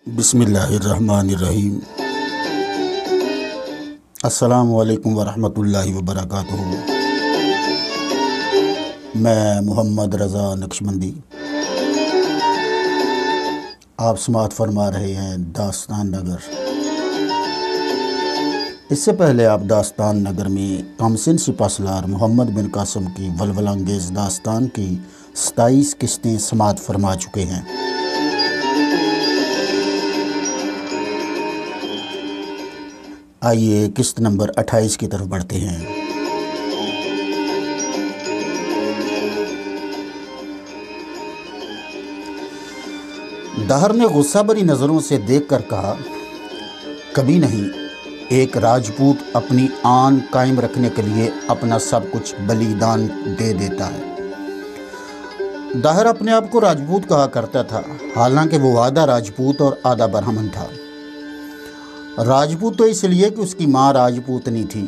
بسم اللہ الرحمن الرحیم۔ السلام علیکم ورحمۃ اللہ وبرکاتہ۔ میں محمد رضا نقشبندی، آپ سماعت فرما رہے ہیں داستان نگر۔ اس سے پہلے آپ داستان نگر میں کامسن سپہ سالار محمد بن قاسم کی ولولہ انگیز داستان کی 27 قسطیں سماعت فرما چکے ہیں۔ آئیے قسط نمبر 28 کی طرف بڑھتے ہیں۔ دہر نے غصہ بری نظروں سے دیکھ کر کہا، کبھی نہیں، ایک راجپوت اپنی آن قائم رکھنے کے لیے اپنا سب کچھ بلیدان دے دیتا ہے۔ دہر اپنے آپ کو راجپوت کہا کرتا تھا، حالانکہ وہ آدھا راجپوت اور آدھا برہمن تھا۔ راجپوت تو اس لیے کہ اس کی ماں راجپوتنی تھی،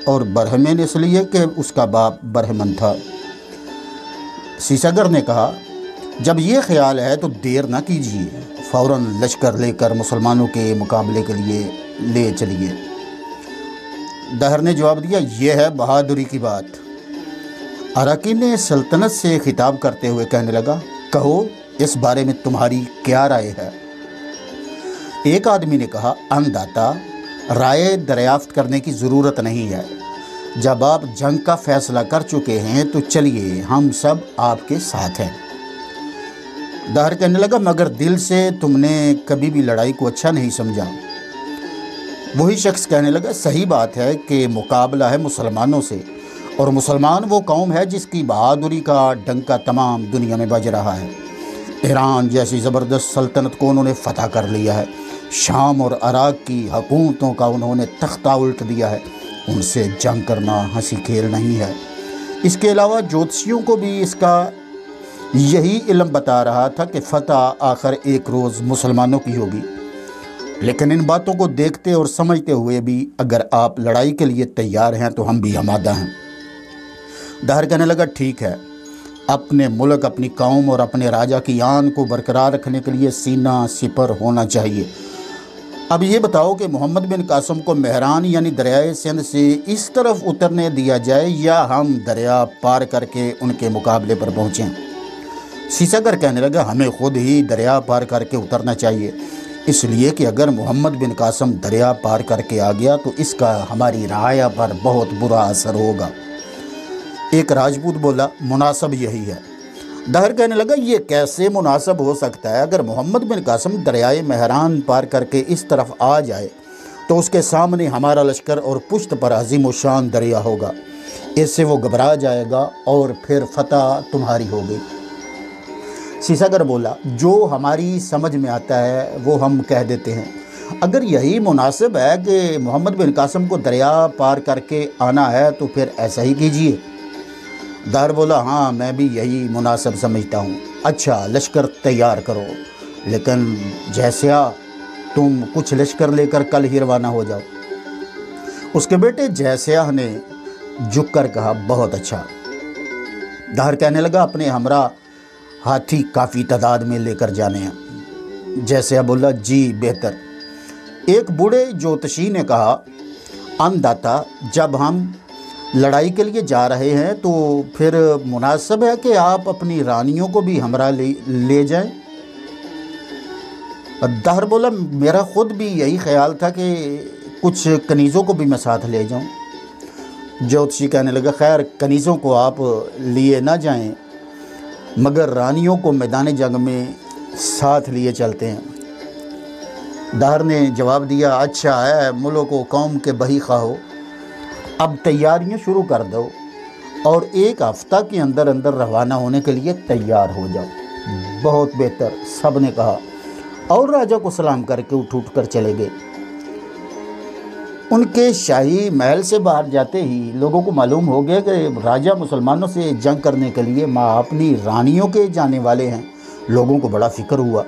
اور برہمن اس لیے کہ اس کا باپ برہمن تھا۔ سیساگر نے کہا، جب یہ خیال ہے تو دیر نہ کیجیے، فوراً لشکر لے کر مسلمانوں کے مقابلے کے لیے لے چلیے۔ دہر نے جواب دیا، یہ ہے بہادری کی بات۔ اراکین نے سلطنت سے خطاب کرتے ہوئے کہنے لگا، کہو اس بارے میں تمہاری کیا رائے ہے؟ ایک آدمی نے کہا، انداتا، رائے دریافت کرنے کی ضرورت نہیں ہے۔ جب آپ جنگ کا فیصلہ کر چکے ہیں تو چلیے، ہم سب آپ کے ساتھ ہیں۔ دہر کہنے لگا، مگر دل سے تم نے کبھی بھی لڑائی کو اچھا نہیں سمجھا۔ وہی شخص کہنے لگا، صحیح بات ہے کہ مقابلہ ہے مسلمانوں سے، اور مسلمان وہ قوم ہے جس کی بہادری کا ڈنکا تمام دنیا میں بج رہا ہے۔ ایران جیسی زبردست سلطنت کو انہوں نے فتح کر لیا ہے، شام اور عراق کی حکومتوں کا انہوں نے تختہ الٹ دیا ہے۔ ان سے جنگ کرنا ہنسی کھیل نہیں ہے۔ اس کے علاوہ جوتشیوں کو بھی اس کا یہی علم بتا رہا تھا کہ فتح آخر ایک روز مسلمانوں کی ہوگی۔ لیکن ان باتوں کو دیکھتے اور سمجھتے ہوئے بھی اگر آپ لڑائی کے لیے تیار ہیں تو ہم بھی آمادہ ہیں۔ دہر کہنے لگا، ٹھیک ہے، اپنے ملک، اپنی قوم اور اپنے راجہ کی آن کو برقرار رکھنے کے لیے سینہ سپر ہونا چاہیے۔ اب یہ بتاؤ کہ محمد بن قاسم کو مہران یعنی دریائے سندھ سے اس طرف اترنے دیا جائے یا ہم دریا پار کر کے ان کے مقابلے پر پہنچیں؟ سیساگر کہنے لگا، ہمیں خود ہی دریا پار کر کے اترنا چاہیے، اس لیے کہ اگر محمد بن قاسم دریا پار کر کے آ گیا تو اس کا ہماری رعایا پر بہت برا اثر ہوگا۔ ایک راجپوت بولا، مناسب یہی ہے۔ دہر کہنے لگا، یہ کیسے مناسب ہو سکتا ہے؟ اگر محمد بن قاسم دریائے مہران پار کر کے اس طرف آ جائے تو اس کے سامنے ہمارا لشکر اور پشت پر عظیم و شان دریا ہوگا، اس سے وہ گھبرا جائے گا اور پھر فتح تمہاری ہوگی۔ سیساگر بولا، جو ہماری سمجھ میں آتا ہے وہ ہم کہہ دیتے ہیں۔ اگر یہی مناسب ہے کہ محمد بن قاسم کو دریا پار کر کے آنا ہے تو پھر ایسا ہی کیجیے۔ دہر بولا، ہاں میں بھی یہی مناسب سمجھتا ہوں۔ اچھا، لشکر تیار کرو، لیکن جیسیا تم کچھ لشکر لے کر کل ہی روانہ ہو جاؤ۔ اس کے بیٹے جیسیا نے جھک کر کہا، بہت اچھا۔ دہر کہنے لگا، اپنے ہمراہ ہاتھی کافی تعداد میں لے کر جانے ہیں۔ جیسیا بولا، جی بہتر۔ ایک بوڑھے جوتشی نے کہا، انداتا، جب ہم لڑائی کے لیے جا رہے ہیں تو پھر مناسب ہے کہ آپ اپنی رانیوں کو بھی ہمراہ لے جائیں۔ دہر بولا، میرا خود بھی یہی خیال تھا کہ کچھ کنیزوں کو بھی میں ساتھ لے جاؤں۔ جوتشی کہنے لگا، خیر، کنیزوں کو آپ لیے نہ جائیں، مگر رانیوں کو میدان جنگ میں ساتھ لیے چلتے ہیں۔ دہر نے جواب دیا، اچھا ہے، ملک و قوم کے بہی خواہو، اب تیاریاں شروع کر دو اور ایک ہفتہ کے اندر اندر روانہ ہونے کے لیے تیار ہو جاؤ۔ بہت بہتر، سب نے کہا، اور راجہ کو سلام کر کے اٹھ کر چلے گئے۔ ان کے شاہی محل سے باہر جاتے ہی لوگوں کو معلوم ہو گیا کہ راجہ مسلمانوں سے جنگ کرنے کے لیے اپنی رانیوں کے جانے والے ہیں۔ لوگوں کو بڑا فکر ہوا،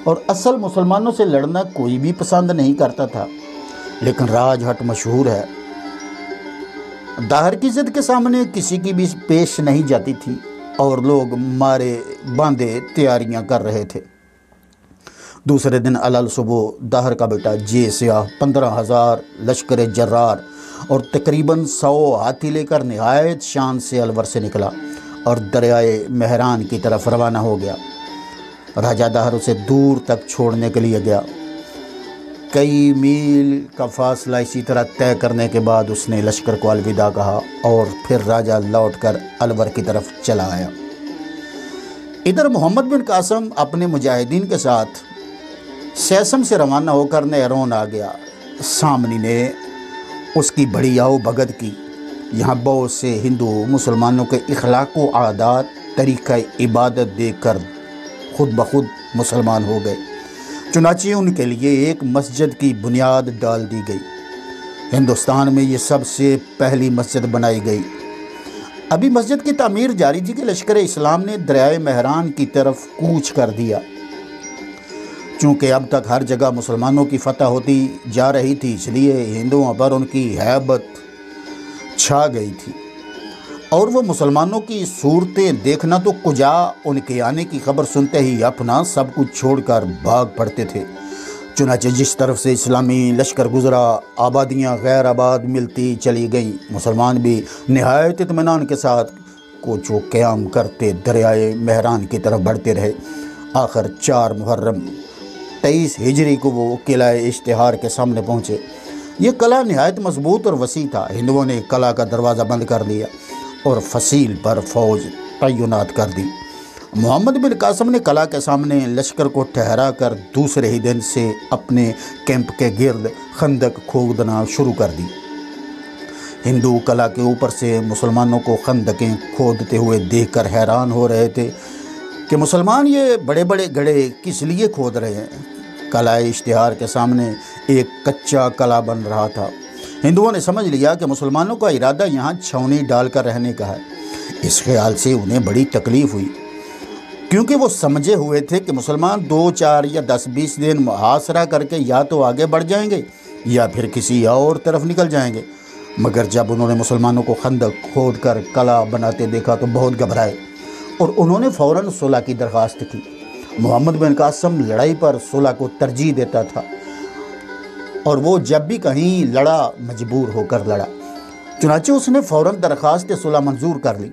اور اصل مسلمانوں سے لڑنا کوئی بھی پسند نہیں کرتا تھا، لیکن راج ہٹ مشہور ہے۔ دہر کی ضد کے سامنے کسی کی بھی پیش نہیں جاتی تھی، اور لوگ مارے باندھے تیاریاں کر رہے تھے۔ دوسرے دن علل صبح دہر کا بیٹا جے سیاہ 15,000 لشکر جرار اور تقریباً 100 ہاتھی لے کر نہایت شان سے الور سے نکلا اور دریائے مہران کی طرف روانہ ہو گیا۔ راجہ دہر اسے دور تک چھوڑنے کے لیے گیا۔ کئی میل کا فاصلہ اسی طرح طے کرنے کے بعد اس نے لشکر کو الوداع کہا اور پھر راجہ لوٹ کر الور کی طرف چلا آیا۔ ادھر محمد بن قاسم اپنے مجاہدین کے ساتھ سیسم سے روانہ ہو کر نیرون آ گیا۔ سامنی نے اس کی بڑی آؤ بھگت کی۔ یہاں بہت سے ہندو مسلمانوں کے اخلاق و عادات، طریقہ عبادت دیکھ کر خود بخود مسلمان ہو گئے۔ چنانچہ ان کے لیے ایک مسجد کی بنیاد ڈال دی گئی۔ ہندوستان میں یہ سب سے پہلی مسجد بنائی گئی۔ ابھی مسجد کی تعمیر جاری تھی کہ لشکر اسلام نے دریائے مہران کی طرف کوچ کر دیا۔ چونکہ اب تک ہر جگہ مسلمانوں کی فتح ہوتی جا رہی تھی، اس لیے ہندوؤں پر ان کی ہیبت چھا گئی تھی اور وہ مسلمانوں کی صورتیں دیکھنا تو کجا، ان کے آنے کی خبر سنتے ہی اپنا سب کچھ چھوڑ کر بھاگ پڑتے تھے۔ چنانچہ جس طرف سے اسلامی لشکر گزرا، آبادیاں غیر آباد ملتی چلی گئیں۔ مسلمان بھی نہایت اطمینان کے ساتھ کوچ و قیام کرتے دریائے مہران کی طرف بڑھتے رہے۔ آخر 4 محرم 23 ہجری کو وہ قلعہ اشتہار کے سامنے پہنچے۔ یہ قلعہ نہایت مضبوط اور وسیع تھا۔ ہندوؤں نے قلعہ کا دروازہ بند کر دیا اور فصیل پر فوج تعینات کر دی۔ محمد بن قاسم نے قلعہ کے سامنے لشکر کو ٹھہرا کر دوسرے ہی دن سے اپنے کیمپ کے گرد خندق کھودنا شروع کر دی۔ ہندو قلعہ کے اوپر سے مسلمانوں کو خندقیں کھودتے ہوئے دیکھ کر حیران ہو رہے تھے کہ مسلمان یہ بڑے بڑے گڑھے کس لیے کھود رہے ہیں۔ قلعہ اشتہار کے سامنے ایک کچا قلعہ بن رہا تھا۔ ہندوؤں نے سمجھ لیا کہ مسلمانوں کا ارادہ یہاں چھاؤنی ڈال کر رہنے کا ہے۔ اس خیال سے انہیں بڑی تکلیف ہوئی، کیونکہ وہ سمجھے ہوئے تھے کہ مسلمان 2 4 یا 10 20 دن محاصرہ کر کے یا تو آگے بڑھ جائیں گے یا پھر کسی اور طرف نکل جائیں گے۔ مگر جب انہوں نے مسلمانوں کو خندق کھود کر قلعہ بناتے دیکھا تو بہت گھبرائے اور انہوں نے فوراً صلح کی درخواست کی۔ محمد بن قاسم لڑائی پر صلح کو ترجیح دیتا تھا اور وہ جب بھی کہیں لڑا مجبور ہو کر لڑا۔ چنانچہ اس نے فوراً درخواست صلح منظور کر لی۔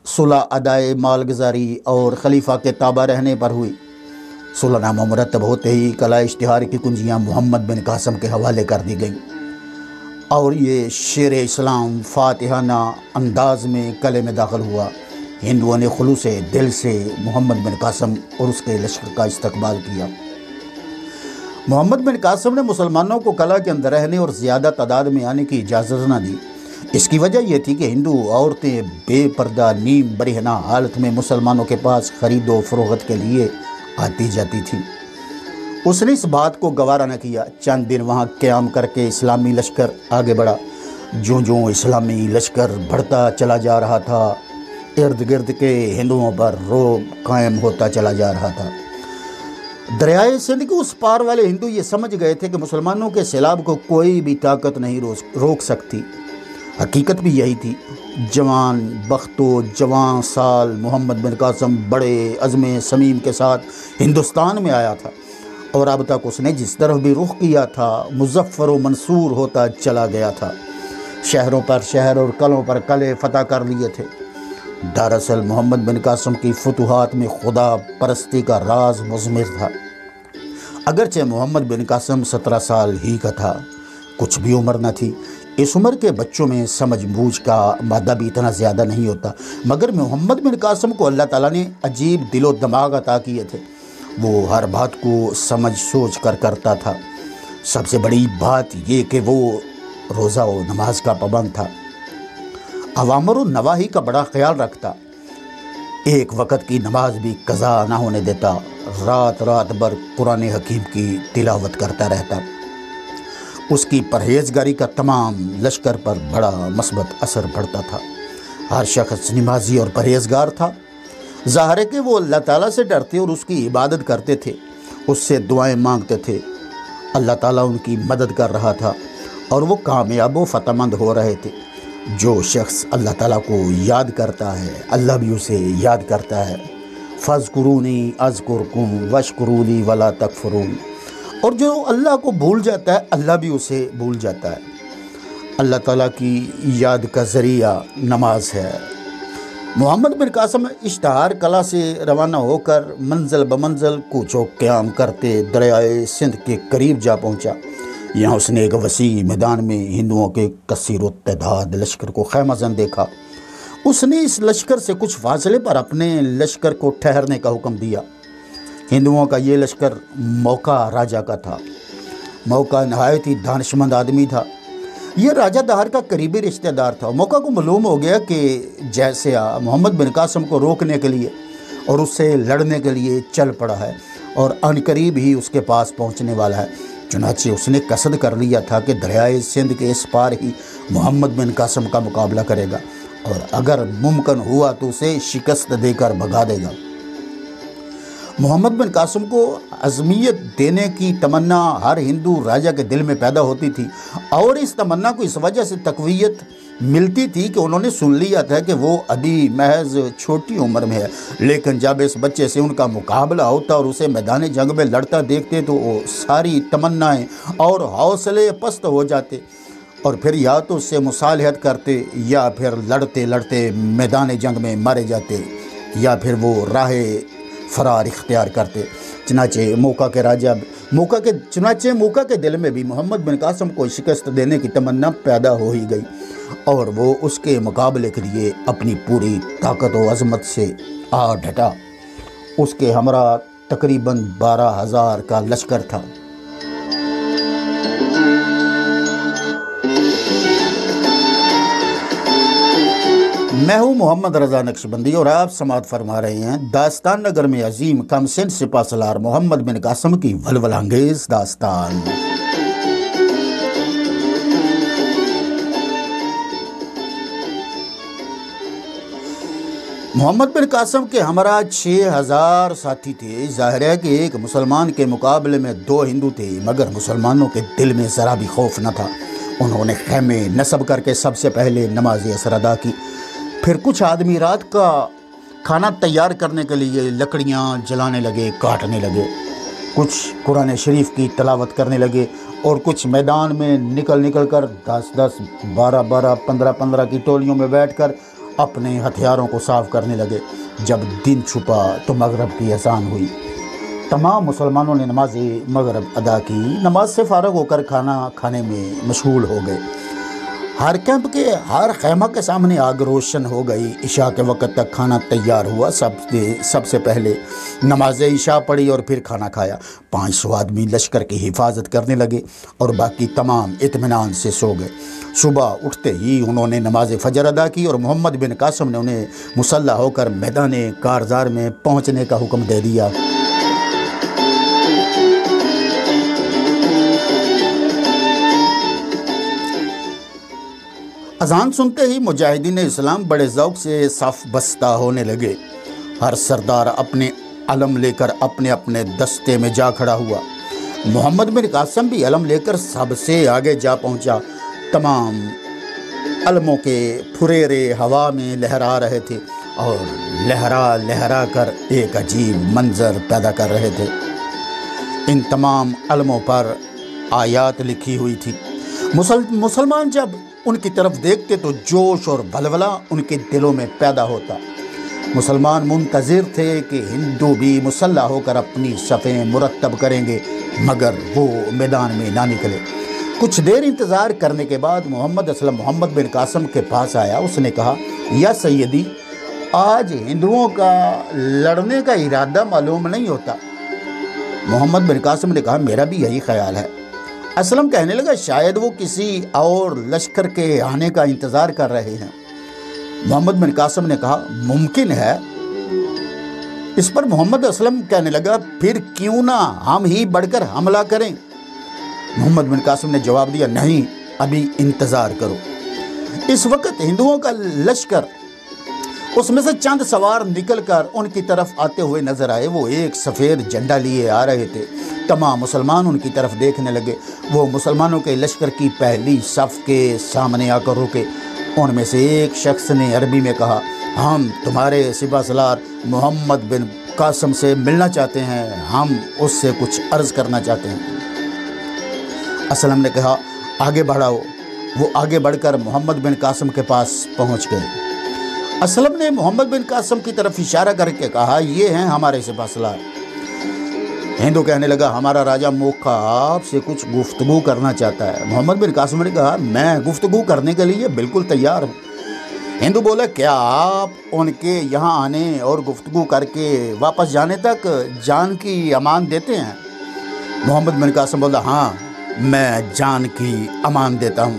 صلح ادائے مالگزاری اور خلیفہ کے تابع رہنے پر ہوئی۔ صلح نامہ مرتب ہوتے ہی قلعہ اشتہار کی کنجیاں محمد بن قاسم کے حوالے کر دی گئیں اور یہ شیر اسلام فاتحانہ انداز میں قلعے میں داخل ہوا۔ ہندوؤں نے خلوص دل سے محمد بن قاسم اور اس کے لشکر کا استقبال کیا۔ محمد بن قاسم نے مسلمانوں کو قلعہ کے اندر رہنے اور زیادہ تعداد میں آنے کی اجازت نہ دی۔ اس کی وجہ یہ تھی کہ ہندو عورتیں بے پردہ نیم برہنہ حالت میں مسلمانوں کے پاس خرید و فروخت کے لیے آتی جاتی تھیں۔ اس نے اس بات کو گوارا نہ کیا۔ چند دن وہاں قیام کر کے اسلامی لشکر آگے بڑھا۔ جوں اسلامی لشکر بڑھتا چلا جا رہا تھا، ارد گرد کے ہندوؤں پر رعب قائم ہوتا چلا جا رہا تھا۔ دریائے سندھ کے اس پار والے ہندو یہ سمجھ گئے تھے کہ مسلمانوں کے سیلاب کو کوئی بھی طاقت نہیں روک سکتی۔ حقیقت بھی یہی تھی۔ جوان بخت و جوان سال محمد بن قاسم بڑے عزم صمیم کے ساتھ ہندوستان میں آیا تھا اور اب تک اس نے جس طرف بھی رخ کیا تھا مظفر و منصور ہوتا چلا گیا تھا۔ شہروں پر شہر اور قلعوں پر قلعے فتح کر لیے تھے۔ دراصل محمد بن قاسم کی فتوحات میں خدا پرستی کا راز مضمر تھا۔ اگرچہ محمد بن قاسم 17 سال ہی کا تھا، کچھ بھی عمر نہ تھی۔ اس عمر کے بچوں میں سمجھ بوجھ کا مادہ بھی اتنا زیادہ نہیں ہوتا، مگر محمد بن قاسم کو اللہ تعالیٰ نے عجیب دل و دماغ عطا کیے تھے۔ وہ ہر بات کو سمجھ سوچ کر کرتا تھا۔ سب سے بڑی بات یہ کہ وہ روزہ و نماز کا پابند تھا، اوامر و نواہی کا بڑا خیال رکھتا، ایک وقت کی نماز بھی قضا نہ ہونے دیتا، رات رات بھر قرآن حکیم کی تلاوت کرتا رہتا۔ اس کی پرہیزگاری کا تمام لشکر پر بڑا مثبت اثر پڑتا تھا۔ ہر شخص نمازی اور پرہیزگار تھا۔ ظاہر ہے کہ وہ اللہ تعالیٰ سے ڈرتے اور اس کی عبادت کرتے تھے، اس سے دعائیں مانگتے تھے۔ اللہ تعالیٰ ان کی مدد کر رہا تھا اور وہ کامیاب و فتح مند ہو رہے تھے۔ جو شخص اللہ تعالیٰ کو یاد کرتا ہے، اللہ بھی اسے یاد کرتا ہے۔ فَاذْكُرُونِي أَذْكُرْكُمْ وَاشْكُرُوا وَلَا تَكْفُرُونَ۔ اور جو اللہ کو بھول جاتا ہے اللہ بھی اسے بھول جاتا ہے۔ اللہ تعالیٰ کی یاد کا ذریعہ نماز ہے۔ محمد بن قاسم اشتہار کلا سے روانہ ہو کر منزل بمنزل کوچ و قیام کرتے دریائے سندھ کے قریب جا پہنچا۔ یہاں اس نے ایک وسیع میدان میں ہندوؤں کے کثیر و تعداد لشکر کو خیمہ زن دیکھا۔ اس نے اس لشکر سے کچھ فاصلے پر اپنے لشکر کو ٹھہرنے کا حکم دیا۔ ہندوؤں کا یہ لشکر موقع راجہ کا تھا۔ موقع نہایت ہی دانشمند آدمی تھا۔ یہ راجہ دہر کا قریبی رشتہ دار تھا۔ موقع کو معلوم ہو گیا کہ جیسے محمد بن قاسم کو روکنے کے لیے اور اس سے لڑنے کے لیے چل پڑا ہے اور ان قریب ہی اس کے پاس پہنچنے والا ہے، چنانچہ اس نے قصد کر لیا تھا کہ دریائے سندھ کے اس پار ہی محمد بن قاسم کا مقابلہ کرے گا اور اگر ممکن ہوا تو اسے شکست دے کر بھگا دے گا۔ محمد بن قاسم کو عظمیت دینے کی تمنا ہر ہندو راجہ کے دل میں پیدا ہوتی تھی، اور اس تمنا کو اس وجہ سے تقویت ملتی تھی کہ انہوں نے سن لیا تھا کہ وہ ابھی محض چھوٹی عمر میں ہے، لیکن جب اس بچے سے ان کا مقابلہ ہوتا اور اسے میدان جنگ میں لڑتا دیکھتے تو وہ ساری تمنائیں اور حوصلے پست ہو جاتے اور پھر یا تو اس سے مصالحت کرتے یا پھر لڑتے لڑتے میدان جنگ میں مارے جاتے یا پھر وہ راہ فرار اختیار کرتے۔ چنانچہ موقع کے دل میں بھی محمد بن قاسم کو شکست دینے کی تمنا پیدا ہو ہی گئی اور وہ اس کے مقابلے کے لیے اپنی پوری طاقت و عظمت سے آ ڈٹا۔ اس کے ہمراہ تقریباً 12,000 کا لشکر تھا۔ میں ہوں محمد رضا نقشبندی اور آپ سماعت فرما رہے ہیں داستان نگر میں عظیم کم سن سپہ سالار محمد بن قاسم کی ولولہ انگیز داستان۔ محمد بن قاسم کے ہمراہ 6,000 ساتھی تھے۔ ظاہر ہے کہ ایک مسلمان کے مقابلے میں 2 ہندو تھے، مگر مسلمانوں کے دل میں ذرا بھی خوف نہ تھا۔ انہوں نے خیمے نصب کر کے سب سے پہلے نماز عصر ادا کی، پھر کچھ آدمی رات کا کھانا تیار کرنے کے لیے لکڑیاں جلانے لگے، کاٹنے لگے، کچھ قرآن شریف کی تلاوت کرنے لگے اور کچھ میدان میں نکل کر 10-10 12-12 15-15 کی ٹولیوں میں بیٹھ کر اپنے ہتھیاروں کو صاف کرنے لگے۔ جب دن چھپا تو مغرب کی اذان ہوئی۔ تمام مسلمانوں نے نماز مغرب ادا کی، نماز سے فارغ ہو کر کھانا کھانے میں مشغول ہو گئے۔ ہر کیمپ کے ہر خیمہ کے سامنے آگ روشن ہو گئی۔ عشاء کے وقت تک کھانا تیار ہوا۔ سب سے پہلے نماز عشاء پڑھی اور پھر کھانا کھایا۔ 500 آدمی لشکر کی حفاظت کرنے لگے اور باقی تمام اطمینان سے سو گئے۔ صبح اٹھتے ہی انہوں نے نماز فجر ادا کی اور محمد بن قاسم نے انہیں مسلح ہو کر میدان کارزار میں پہنچنے کا حکم دے دیا۔ اذان سنتے ہی مجاہدین اسلام بڑے ذوق سے صف بستہ ہونے لگے۔ ہر سردار اپنے علم لے کر اپنے اپنے دستے میں جا کھڑا ہوا۔ محمد بن قاسم بھی علم لے کر سب سے آگے جا پہنچا۔ تمام علموں کے پھریرے ہوا میں لہرا رہے تھے اور لہرا کر ایک عجیب منظر پیدا کر رہے تھے۔ ان تمام علموں پر آیات لکھی ہوئی تھی۔ مسلمان جب ان کی طرف دیکھتے تو جوش اور ولولہ ان کے دلوں میں پیدا ہوتا۔ مسلمان منتظر تھے کہ ہندو بھی مسلح ہو کر اپنی صفیں مرتب کریں گے، مگر وہ میدان میں نہ نکلے۔ کچھ دیر انتظار کرنے کے بعد محمد اسلم محمد بن قاسم کے پاس آیا۔ اس نے کہا، یا سیدی، آج ہندوؤں کا لڑنے کا ارادہ معلوم نہیں ہوتا۔ محمد بن قاسم نے کہا، میرا بھی یہی خیال ہے۔ اسلم کہنے لگا، شاید وہ کسی اور لشکر کے آنے کا انتظار کر رہے ہیں۔ محمد بن قاسم نے کہا، ممکن ہے۔ اس پر محمد اسلم کہنے لگا، پھر کیوں نہ ہم ہی بڑھ کر حملہ کریں؟ محمد بن قاسم نے جواب دیا، نہیں، ابھی انتظار کرو۔ اس وقت ہندوؤں کا لشکر، اس میں سے چند سوار نکل کر ان کی طرف آتے ہوئے نظر آئے۔ وہ ایک سفید جھنڈا لیے آ رہے تھے۔ تمام مسلمان ان کی طرف دیکھنے لگے۔ وہ مسلمانوں کے لشکر کی پہلی صف کے سامنے آ کر رکے۔ ان میں سے ایک شخص نے عربی میں کہا، ہم تمہارے سپہ سالار محمد بن قاسم سے ملنا چاہتے ہیں، ہم اس سے کچھ عرض کرنا چاہتے ہیں۔ اسلم نے کہا آگے بڑھاؤ۔ وہ آگے بڑھ کر محمد بن قاسم کے پاس پہنچ گئے۔ اسلم نے محمد بن قاسم کی طرف اشارہ کر کے کہا یہ ہیں ہمارے سپہ سالار۔ ہندو کہنے لگا ہمارا راجہ موکھا آپ سے کچھ گفتگو کرنا چاہتا ہے۔ محمد بن قاسم نے کہا میں گفتگو کرنے کے لیے بالکل تیار ہوں۔ ہندو بولا کیا آپ ان کے یہاں آنے اور گفتگو کر کے واپس جانے تک جان کی امان دیتے ہیں؟ محمد بن قاسم بولا ہاں میں جان کی امان دیتا ہوں۔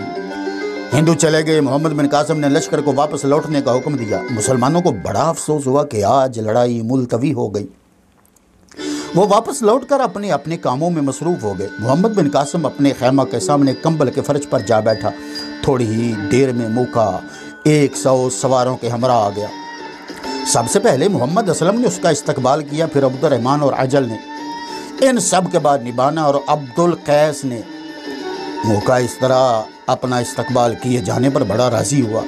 ہندو چلے گئے۔ محمد بن قاسم نے لشکر کو واپس لوٹنے کا حکم دیا۔ مسلمانوں کو بڑا افسوس ہوا کہ آج لڑائی ملتوی ہو گئی۔ وہ واپس لوٹ کر اپنے اپنے کاموں میں مصروف ہو گئے۔ محمد بن قاسم اپنے خیمہ کے سامنے کمبل کے فرش پر جا بیٹھا۔ تھوڑی ہی دیر میں موکا 100 سواروں کے ہمراہ آ گیا۔ سب سے پہلے محمد اسلم نے اس کا استقبال کیا، پھر عبد الرحمن اور اجل نے، ان سب کے بعد نبانا اور عبد القیس نے۔ موکا اس طرح اپنا استقبال کیے جانے پر بڑا راضی ہوا۔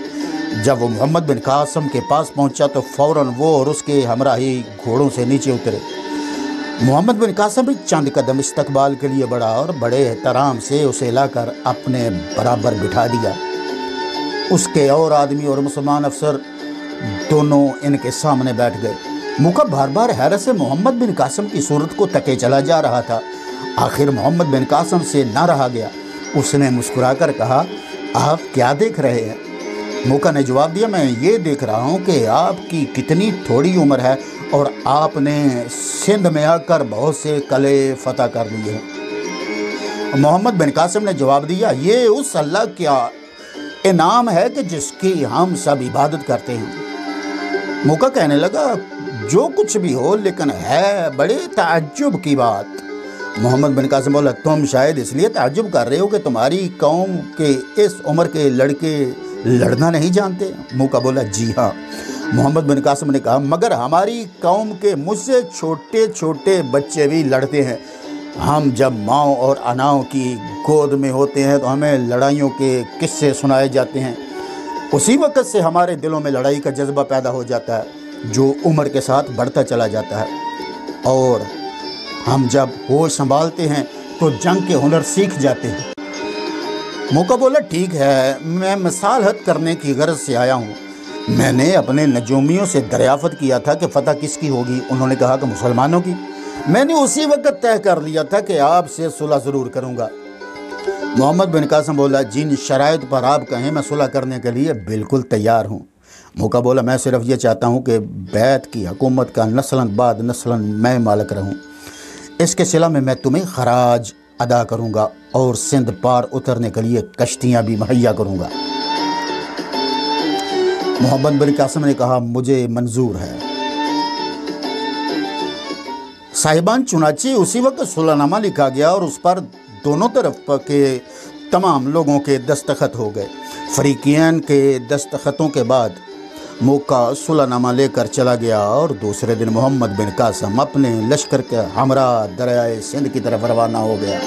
جب وہ محمد بن قاسم کے پاس پہنچا تو فوراً وہ اور اس کے ہمراہی گھوڑوں سے نیچے اترے۔ محمد بن قاسم بھی چند قدم استقبال کے لیے بڑھا اور بڑے احترام سے اسے لا کر اپنے برابر بٹھا دیا۔ اس کے اور آدمی اور مسلمان افسر دونوں ان کے سامنے بیٹھ گئے۔ موکا بار بار حیرت سے محمد بن قاسم کی صورت کو تکے چلا جا رہا تھا۔ آخر محمد بن قاسم سے نہ رہا گیا۔ اس نے مسکرا کر کہا آپ کیا دیکھ رہے ہیں؟ موکا نے جواب دیا میں یہ دیکھ رہا ہوں کہ آپ کی کتنی تھوڑی عمر ہے اور آپ نے سندھ میں آ کر بہت سے قلعے فتح کر لیے ہیں۔ محمد بن قاسم نے جواب دیا یہ اس اللہ کا انعام ہے کہ جس کی ہم سب عبادت کرتے ہیں۔ موکا کہنے لگا جو کچھ بھی ہو لیکن ہے بڑے تعجب کی بات۔ محمد بن قاسم بولا تم شاید اس لیے تعجب کر رہے ہو کہ تمہاری قوم کے اس عمر کے لڑکے لڑنا نہیں جانتے؟ موکا بولا جی ہاں۔ محمد بن قاسم نے کہا مگر ہماری قوم کے مجھ سے چھوٹے چھوٹے بچے بھی لڑتے ہیں۔ ہم جب ماؤں اور اناؤں کی گود میں ہوتے ہیں تو ہمیں لڑائیوں کے قصے سنائے جاتے ہیں۔ اسی وقت سے ہمارے دلوں میں لڑائی کا جذبہ پیدا ہو جاتا ہے جو عمر کے ساتھ بڑھتا چلا جاتا ہے، اور ہم جب ہوش سنبھالتے ہیں تو جنگ کے ہنر سیکھ جاتے ہیں۔ موکا بولا ٹھیک ہے میں مصالحت کرنے کی غرض سے آیا ہوں۔ میں نے اپنے نجومیوں سے دریافت کیا تھا کہ فتح کس کی ہوگی۔ انہوں نے کہا کہ مسلمانوں کی۔ میں نے اسی وقت طے کر لیا تھا کہ آپ سے صلح ضرور کروں گا۔ محمد بن قاسم بولا جن شرائط پر آپ کہیں میں صلح کرنے کے لیے بالکل تیار ہوں۔ موکا بولا میں صرف یہ چاہتا ہوں کہ بیت کی حکومت کا نسلاً بعد نسلاً میں مالک رہوں۔ اس کے صلہ میں تمہیں خراج ادا کروں گا اور سندھ پار اترنے کے لیے کشتیاں بھی مہیا کروں گا۔ محمد بن قاسم نے کہا مجھے منظور ہے۔ صاحبان چنانچہ اسی وقت صلح نامہ لکھا گیا اور اس پر دونوں طرف کے تمام لوگوں کے دستخط ہو گئے۔ فریقین کے دستخطوں کے بعد موکا صلح نامہ لے کر چلا گیا اور دوسرے دن محمد بن قاسم اپنے لشکر کے ہمراہ دریائے سندھ کی طرف روانہ ہو گیا۔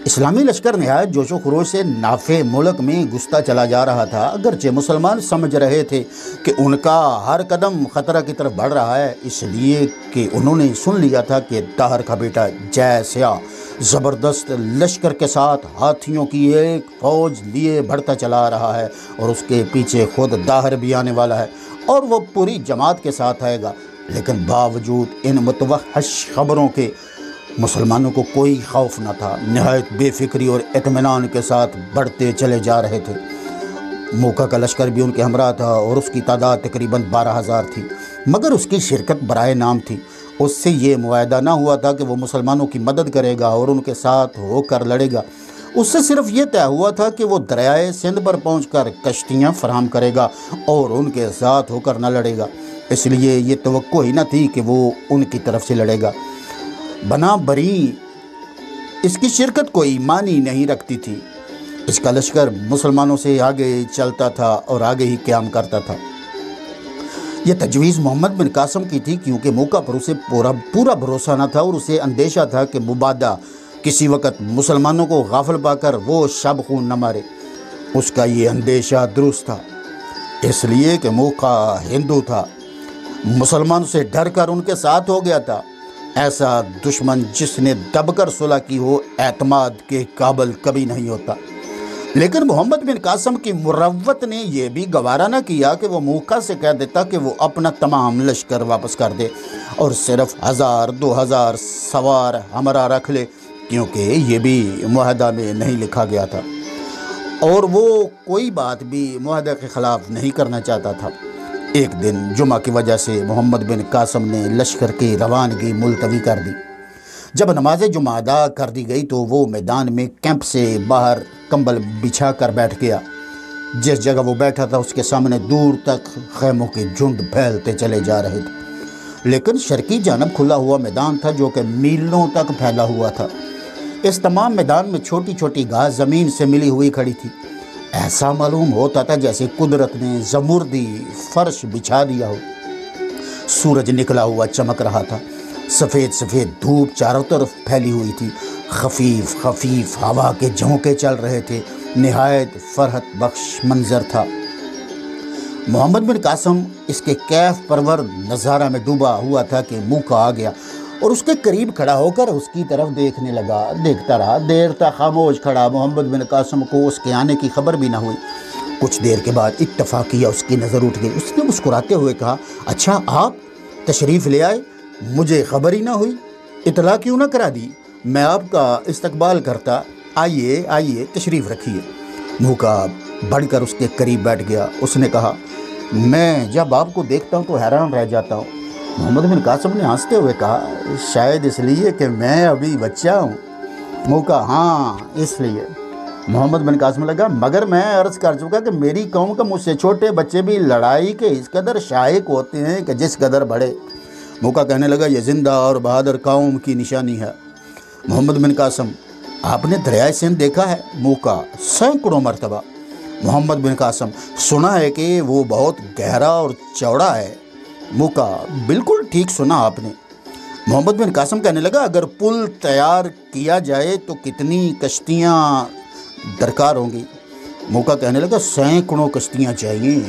اسلامی لشکر نہایت جوش و خروش سے نافع ملک میں گھستا چلا جا رہا تھا۔ اگرچہ مسلمان سمجھ رہے تھے کہ ان کا ہر قدم خطرہ کی طرف بڑھ رہا ہے، اس لیے کہ انہوں نے سن لیا تھا کہ داہر کا بیٹا جے سیاہ زبردست لشکر کے ساتھ ہاتھیوں کی ایک فوج لیے بڑھتا چلا رہا ہے اور اس کے پیچھے خود داہر بھی آنے والا ہے اور وہ پوری جماعت کے ساتھ آئے گا۔ لیکن باوجود ان متوحش خبروں کے مسلمانوں کو کوئی خوف نہ تھا، نہایت بے فکری اور اطمینان کے ساتھ بڑھتے چلے جا رہے تھے۔ موکا کا لشکر بھی ان کے ہمراہ تھا اور اس کی تعداد تقریباً 12,000 تھی، مگر اس کی شرکت برائے نام تھی۔ اس سے یہ معاہدہ نہ ہوا تھا کہ وہ مسلمانوں کی مدد کرے گا اور ان کے ساتھ ہو کر لڑے گا۔ اس سے صرف یہ طے ہوا تھا کہ وہ دریائے سندھ پر پہنچ کر کشتیاں فراہم کرے گا اور ان کے ساتھ ہو کر نہ لڑے گا۔ اس لیے یہ توقع ہی نہ تھی کہ وہ ان کی طرف سے لڑے گا۔ بنا بری اس کی شرکت کوئی معنی نہیں رکھتی تھی۔ اس کا لشکر مسلمانوں سے آگے چلتا تھا اور آگے ہی قیام کرتا تھا۔ یہ تجویز محمد بن قاسم کی تھی کیونکہ موکا پر اسے پورا بھروسہ نہ تھا اور اسے اندیشہ تھا کہ مبادہ کسی وقت مسلمانوں کو غافل پا کر وہ شب خون نہ مارے۔ اس کا یہ اندیشہ درست تھا۔ اس لیے کہ موقع ہندو تھا، مسلمان سے ڈر کر ان کے ساتھ ہو گیا تھا۔ ایسا دشمن جس نے دب کر صلح کی ہو اعتماد کے قابل کبھی نہیں ہوتا۔ لیکن محمد بن قاسم کی مروت نے یہ بھی گوارا نہ کیا کہ وہ موقع سے کہہ دیتا کہ وہ اپنا تمام لشکر واپس کر دے اور صرف 1000-2000 سوار ہمراہ رکھ لے، کیونکہ یہ بھی معاہدہ میں نہیں لکھا گیا تھا اور وہ کوئی بات بھی معاہدہ کے خلاف نہیں کرنا چاہتا تھا۔ ایک دن جمعہ کی وجہ سے محمد بن قاسم نے لشکر کی روانگی ملتوی کر دی۔ جب نماز جمعہ ادا کر دی گئی تو وہ میدان میں کیمپ سے باہر کمبل بچھا کر بیٹھ گیا۔ جس جگہ وہ بیٹھا تھا اس کے سامنے دور تک خیموں کے جھنڈ پھیلتے چلے جا رہے تھے، لیکن شرقی جانب کھلا ہوا میدان تھا جو کہ میلوں تک پھیلا ہوا تھا۔ اس تمام میدان میں چھوٹی چھوٹی گھاس زمین سے ملی ہوئی کھڑی تھی۔ ایسا معلوم ہوتا تھا جیسے قدرت نے زمردی فرش بچھا دیا ہو۔ سورج نکلا ہوا چمک رہا تھا، سفید سفید دھوپ چاروں طرف پھیلی ہوئی تھی، خفیف خفیف ہوا کے جھونکے چل رہے تھے۔ نہایت فرحت بخش منظر تھا۔ محمد بن قاسم اس کے کیف پرور نظارہ میں ڈوبا ہوا تھا کہ موقع آ گیا اور اس کے قریب کھڑا ہو کر اس کی طرف دیکھنے لگا۔ دیکھتا رہا، دیر تک خاموش کھڑا۔ محمد بن قاسم کو اس کے آنے کی خبر بھی نہ ہوئی۔ کچھ دیر کے بعد اتفاقیہ اس کی نظر اٹھ گئی۔ اس نے مسکراتے ہوئے کہا، اچھا آپ تشریف لے آئے، مجھے خبر ہی نہ ہوئی، اطلاع کیوں نہ کرا دی؟ میں آپ کا استقبال کرتا۔ آئیے آئیے، تشریف رکھیے۔ موقع بڑھ کر اس کے قریب بیٹھ گیا۔ اس نے کہا، میں جب آپ کو دیکھتا ہوں تو حیران رہ جاتا ہوں۔ محمد بن قاسم نے ہنستے ہوئے کہا، شاید اس لیے کہ میں ابھی بچہ ہوں۔ موقع، ہاں اس لیے۔ محمد بن قاسم لگا، مگر میں عرض کر چکا کہ میری قوم کا مجھ سے چھوٹے بچے بھی لڑائی کے اس قدر شائق ہوتے ہیں کہ جس قدر بڑے۔ موقع کہنے لگا، یہ زندہ اور بہادر قوم کی نشانی ہے۔ محمد بن قاسم، آپ نے دریائے سندھ دیکھا ہے؟ موقع، سینکڑوں مرتبہ۔ محمد بن قاسم، سنا ہے کہ وہ بہت گہرا اور چوڑا ہے۔ موقع، بالکل ٹھیک سنا آپ نے۔ محمد بن قاسم کہنے لگا، اگر پل تیار کیا جائے تو کتنی کشتیاں درکار ہوں گی؟ موقع کہنے لگا، سینکڑوں کشتیاں چاہیے۔